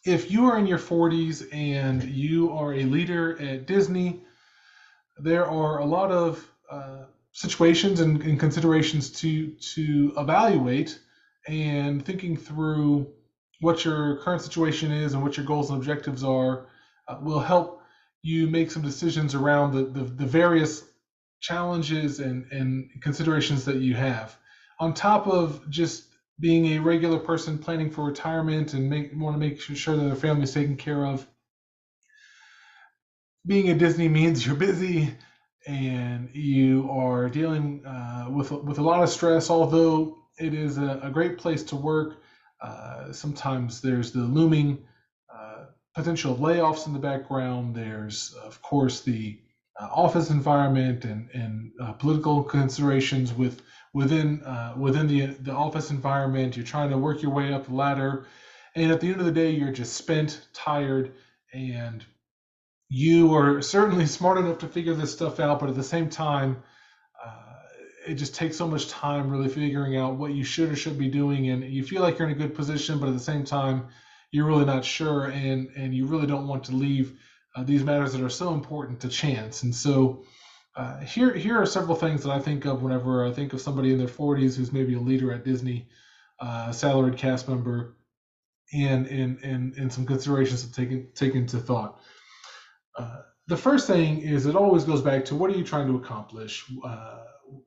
if you are in your 40s and you are a leader at Disney, there are a lot of situations and considerations to evaluate, and thinking through what your current situation is and what your goals and objectives are will help you make some decisions around the various challenges and considerations that you have. On top of just being a regular person planning for retirement and want to make sure that their family is taken care of, being at Disney means you're busy and you are dealing with a lot of stress. Although it is a great place to work, sometimes there's the looming potential layoffs in the background. There's of course the office environment and political considerations within the office environment. You're trying to work your way up the ladder, and at the end of the day, you're just spent, tired, and you are certainly smart enough to figure this stuff out, but at the same time, uh, it just takes so much time really figuring out what you should or should be doing, and you feel like you're in a good position, but at the same time, you're really not sure, and you really don't want to leave these matters that are so important to chance. And so, here are several things that I think of whenever I think of somebody in their 40s who's maybe a leader at Disney, a salaried cast member, and some considerations to take into thought. The first thing is it always goes back to what are you trying to accomplish?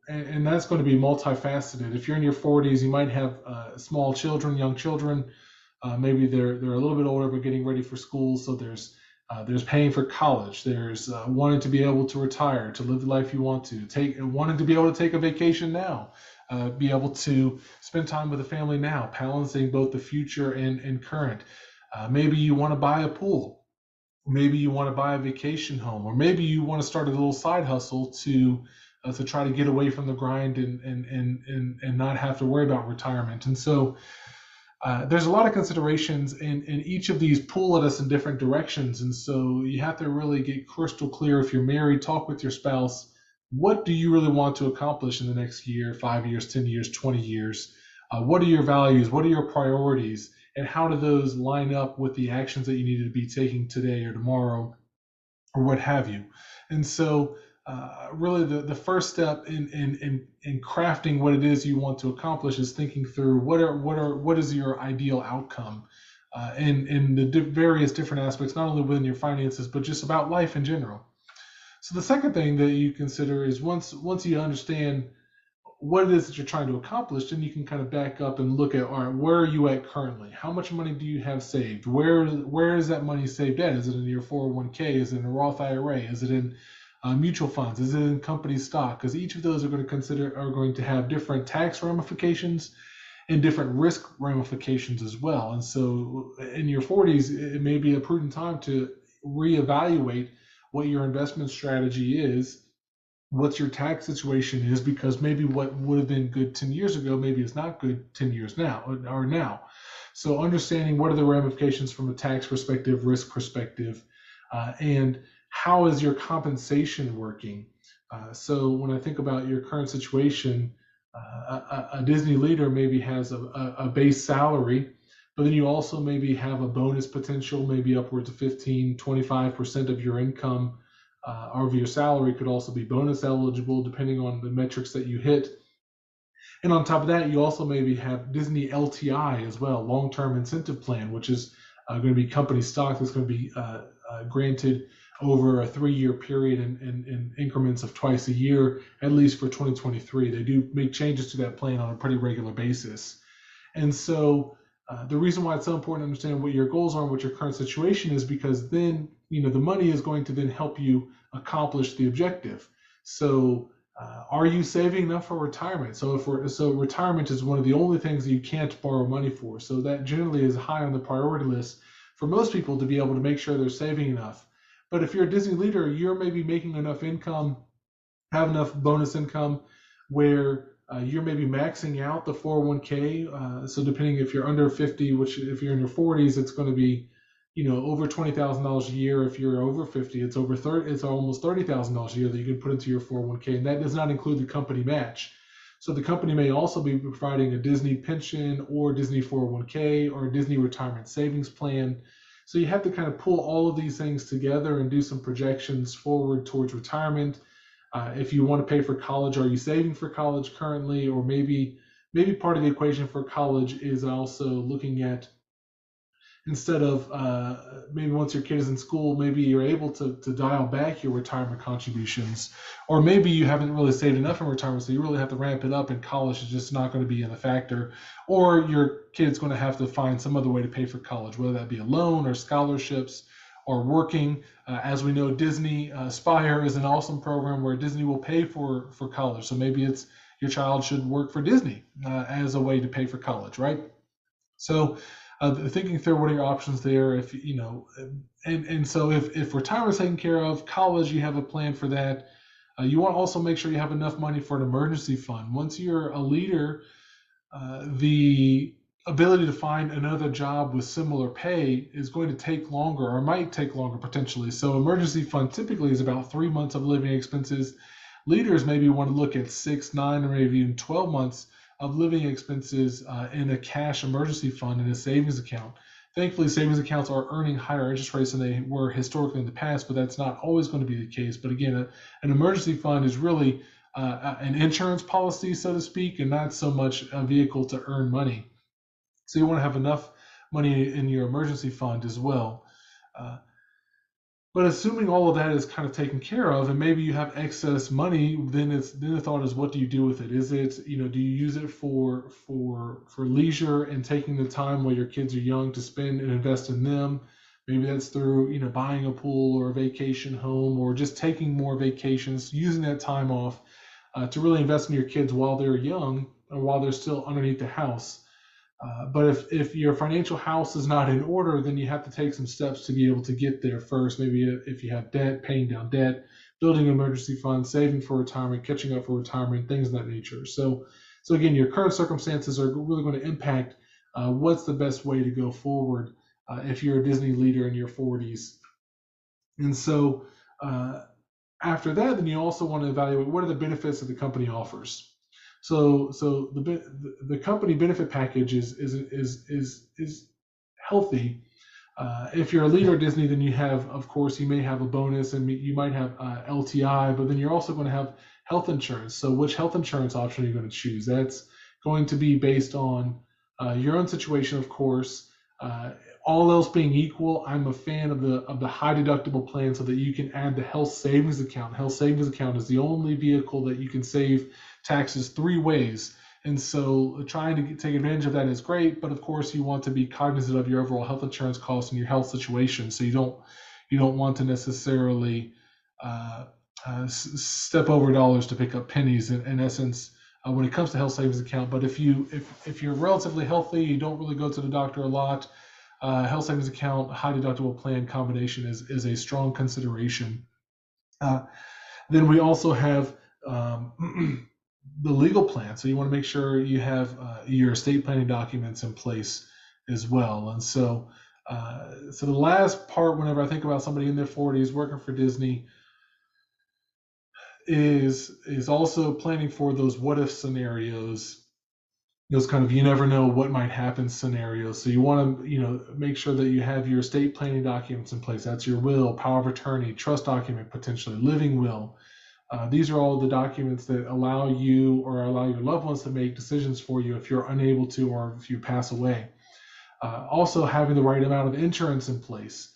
And that's going to be multifaceted. If you're in your 40s, you might have small children, young children. Maybe they're a little bit older but getting ready for school. So there's paying for college. There's wanting to be able to retire, to live the life you want to take, wanting to be able to take a vacation now, be able to spend time with the family now, balancing both the future and current. Maybe you want to buy a pool. Maybe you want to buy a vacation home, or maybe you want to start a little side hustle to try to get away from the grind and not have to worry about retirement. And so there's a lot of considerations, and each of these pull at us in different directions. And so you have to really get crystal clear. If you're married, talk with your spouse. What do you really want to accomplish in the next year, 5 years, 10 years, 20 years? What are your values? What are your priorities? And how do those line up with the actions that you need to be taking today or tomorrow or what have you? And so, really, the first step in crafting what it is you want to accomplish is thinking through what is your ideal outcome, in the various different aspects, not only within your finances but just about life in general. So the second thing that you consider is once you understand what it is that you're trying to accomplish, then you can kind of back up and look at, all right, where are you at currently? How much money do you have saved? Where is that money saved at? Is it in your 401k? Is it in a Roth IRA? Is it in mutual funds? Is it in company stock? Because each of those are going to have different tax ramifications and different risk ramifications as well. And so, in your 40s, it may be a prudent time to reevaluate what your investment strategy is, what your tax situation is, because maybe what would have been good 10 years ago maybe is not good 10 years now or now. So understanding what are the ramifications from a tax perspective, risk perspective, and how is your compensation working. So when I think about your current situation, a Disney leader maybe has a base salary, but then you also maybe have a bonus potential, maybe upwards of 15, 25% of your income, or of your salary could also be bonus eligible depending on the metrics that you hit. And on top of that, you also maybe have Disney LTI as well, long-term incentive plan, which is going to be company stock that's going to be granted over a 3-year period in increments of twice a year, at least for 2023. They do make changes to that plan on a pretty regular basis. And so the reason why it's so important to understand what your goals are and what your current situation is, because then the money is going to then help you accomplish the objective. So are you saving enough for retirement? So retirement is one of the only things that you can't borrow money for. So that generally is high on the priority list for most people to be able to make sure they're saving enough. But if you're a Disney leader, you're maybe making enough income, have enough bonus income where you're maybe maxing out the 401k. So depending if you're under 50, which if you're in your 40s, it's going to be, over $20,000 a year. If you're over 50, it's over 30. It's almost $30,000 a year that you can put into your 401k, and that does not include the company match. So the company may also be providing a Disney pension or Disney 401k or a Disney retirement savings plan. So you have to kind of pull all of these things together and do some projections forward towards retirement. If you want to pay for college, are you saving for college currently? Or maybe part of the equation for college is also looking at, instead of maybe once your kid is in school, maybe you're able to dial back your retirement contributions, or maybe you haven't really saved enough in retirement, so you really have to ramp it up, and college is just not going to be in a factor, or your kid's going to have to find some other way to pay for college, whether that be a loan or scholarships or working. As we know, Disney Spire is an awesome program where Disney will pay for college. So maybe it's your child should work for Disney as a way to pay for college, right? So thinking through what are your options there, if you know, and so if retirement is taken care of, college you have a plan for that. You want to also make sure you have enough money for an emergency fund. Once you're a leader, the ability to find another job with similar pay is going to take longer, or might take longer potentially. So emergency fund typically is about 3 months of living expenses. Leaders maybe want to look at 6, 9, or maybe even 12 months of living expenses in a cash emergency fund in a savings account. Thankfully, savings accounts are earning higher interest rates than they were historically in the past, but that's not always going to be the case. But again, an emergency fund is really an insurance policy, so to speak, and not so much a vehicle to earn money. So you want to have enough money in your emergency fund as well. Uh, but assuming all of that is kind of taken care of, and maybe you have excess money, then the thought is, what do you do with it? Is it, do you use it for leisure and taking the time while your kids are young to spend and invest in them? Maybe that's through buying a pool or a vacation home, or just taking more vacations, using that time off to really invest in your kids while they're young or while they're still underneath the house. But if your financial house is not in order, then you have to take some steps to be able to get there first. Maybe if you have debt, paying down debt, building an emergency fund, saving for retirement, catching up for retirement, things of that nature. So again, your current circumstances are really going to impact what's the best way to go forward if you're a Disney leader in your 40s. And so after that, then you also want to evaluate what are the benefits that the company offers. So the company benefit package is healthy. If you're a leader at Disney, then of course, you may have a bonus, and you might have LTI, but then you're also going to have health insurance. So which health insurance option are you going to choose? That's going to be based on your own situation, of course. All else being equal, I'm a fan of the high deductible plan, so that you can add the health savings account. Health savings account is the only vehicle that you can save taxes 3 ways. And so trying to take advantage of that is great, but of course you want to be cognizant of your overall health insurance costs and your health situation. So you don't want to necessarily step over dollars to pick up pennies in essence when it comes to health savings account. But if you're relatively healthy, you don't really go to the doctor a lot, health savings account, high deductible plan combination is a strong consideration. Then we also have the legal plan. So you want to make sure you have your estate planning documents in place as well. And so the last part, whenever I think about somebody in their 40s working for Disney, is also planning for those what if scenarios, those kind of you never know what might happen scenarios. So you want to make sure that you have your estate planning documents in place. That's your will, power of attorney, trust document, potentially living will. These are all the documents that allow you or allow your loved ones to make decisions for you if you're unable to, or if you pass away. Also having the right amount of insurance in place.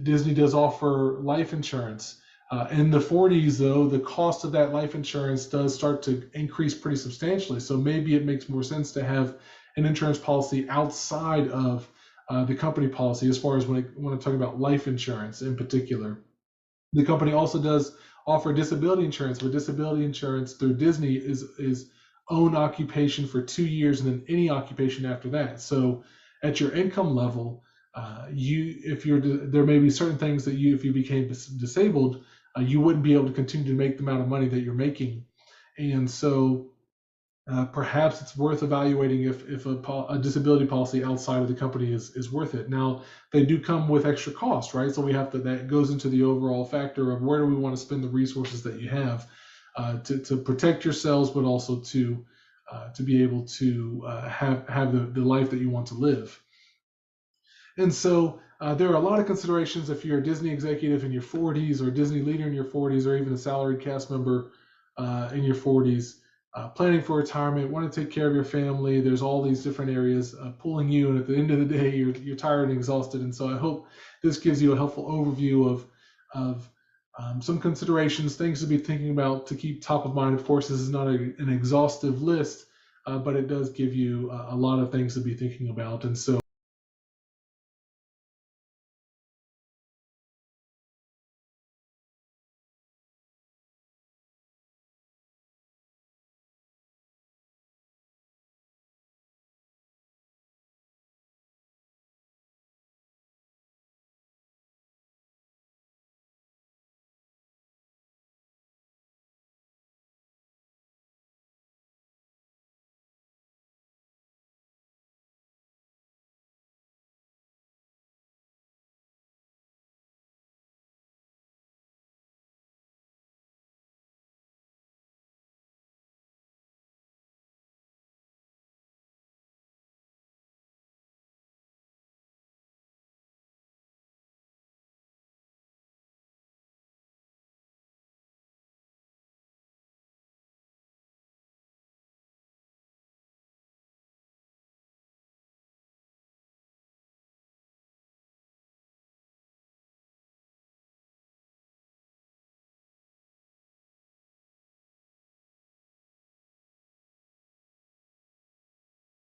Disney does offer life insurance. In the 40s, though, the cost of that life insurance does start to increase pretty substantially. So maybe it makes more sense to have an insurance policy outside of the company policy, as far as when I'm talking about life insurance in particular. The company also does offer disability insurance, but disability insurance through Disney is own occupation for 2 years and then any occupation after that. So at your income level, there may be certain things that if you became disabled, you wouldn't be able to continue to make the amount of money that you're making. And so perhaps it's worth evaluating if a disability policy outside of the company is worth it. Now, they do come with extra cost, right? So that goes into the overall factor of where do we want to spend the resources that you have to protect yourselves, but also to be able to have the life that you want to live. And so there are a lot of considerations if you're a Disney executive in your 40s, or a Disney leader in your 40s, or even a salaried cast member in your 40s, planning for retirement, want to take care of your family. There's all these different areas pulling you, and at the end of the day, you're tired and exhausted. And so I hope this gives you a helpful overview of some considerations, things to be thinking about to keep top of mind. Of course, this is not an exhaustive list, but it does give you a lot of things to be thinking about. And so